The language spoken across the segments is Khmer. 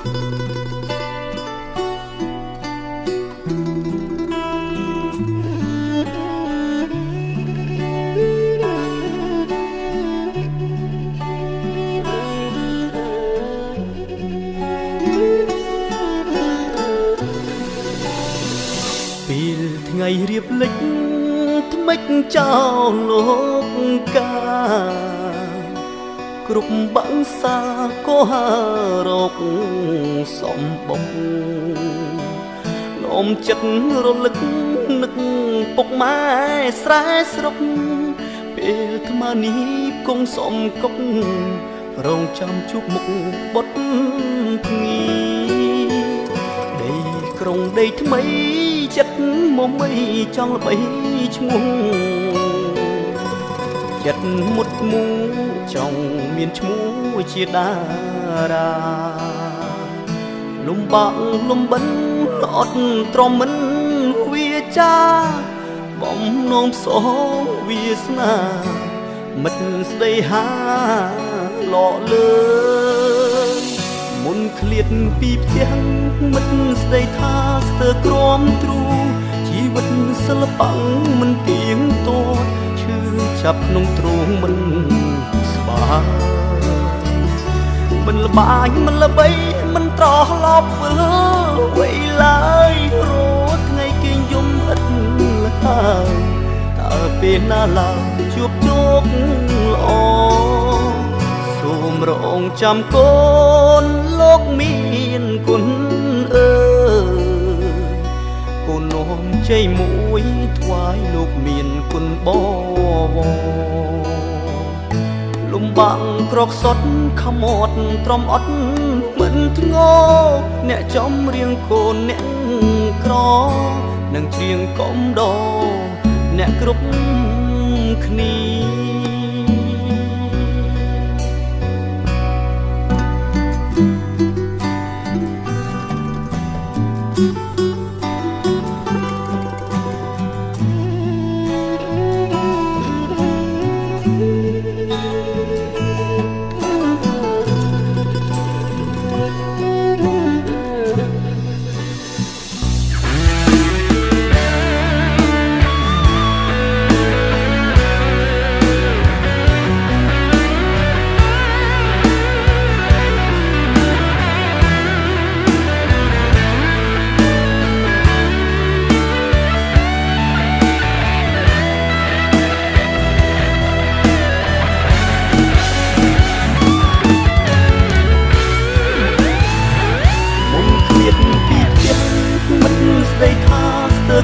ថ្ងៃរៀបលិចថ្មិចចោលលោកកាគ្រប់បាំងសាក៏ហារកសំបំនោមចិត្តរលឹកនឹកពុកម៉ែស្រែស្រុកពេលថ្មនេះគង់សំកុករងចាំជួបមុខបុតភ្ងីដីក្រុងដីថ្មីចិត្តមកមិនចង់ល្បីឈ្មោះចិត្តមុតមូចង់មានឈ្មោះជាតារាលំបាក់លំបិនអត់ទ្រាំមិនវាចាបំណងផ្សងវាស្នាមិត្តស្ដីហាលក់លើមុនឃ្លាតពីផ្ទះមិត្តស្ដីថាស្ទើរក្រំទ្រូជីវិតសិល្បៈមិនទៀងទាត់ឈឺចាប់ក្នុងទ្រូងមិនស្បាមិនល្បាញមិនល្បីមិនត្រឡប់វិលវ័យឡើយរត់ថ្ងៃគេយំឥតហើយតើពេលណាឡើយជួបជោគល្អសូមរងចាំកូនលោកមានគុណកូននាំជ័យមួយថ្វាយលោកមានគុណបវរលំបាំងក្រកសុតខមាត់ទ្រាំអត់មិនធ្ងោអ្នកចំរៀងកូនអ្នកក្រនឹងច្រៀងកំដរអ្នកគ្រប់គ្នា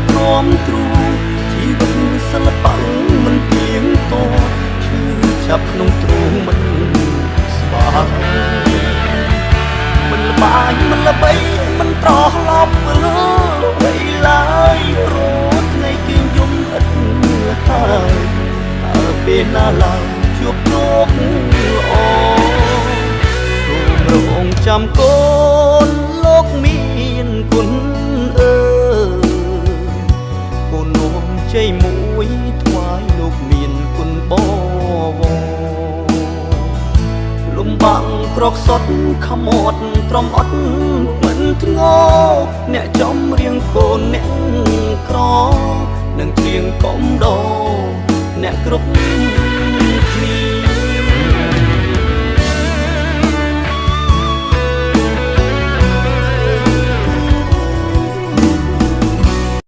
ទ្រាំទ្រូជីវិតសិល្បៈមិនទៀងទាត់ឈឺចាប់ក្នុងទ្រូងមិនស្បាមិនល្បាញមិនល្បីមិនត្រឡប់វិលវ័យឡើយរត់ថ្ងៃគេយំឥតហើយតើពេលណាឡើយជួបជោគល្អសូមរងចាំកូនលោកមានគុណជ័យមួយថ្វាយលោកមានគុណបវរលំបាំងក្រកសុតខមាត់ទ្រាំអត់មិនធ្ងោអ្នកចំរៀងកូនអ្នកក្រនឹងច្រៀងកំដរអ្នកគ្រប់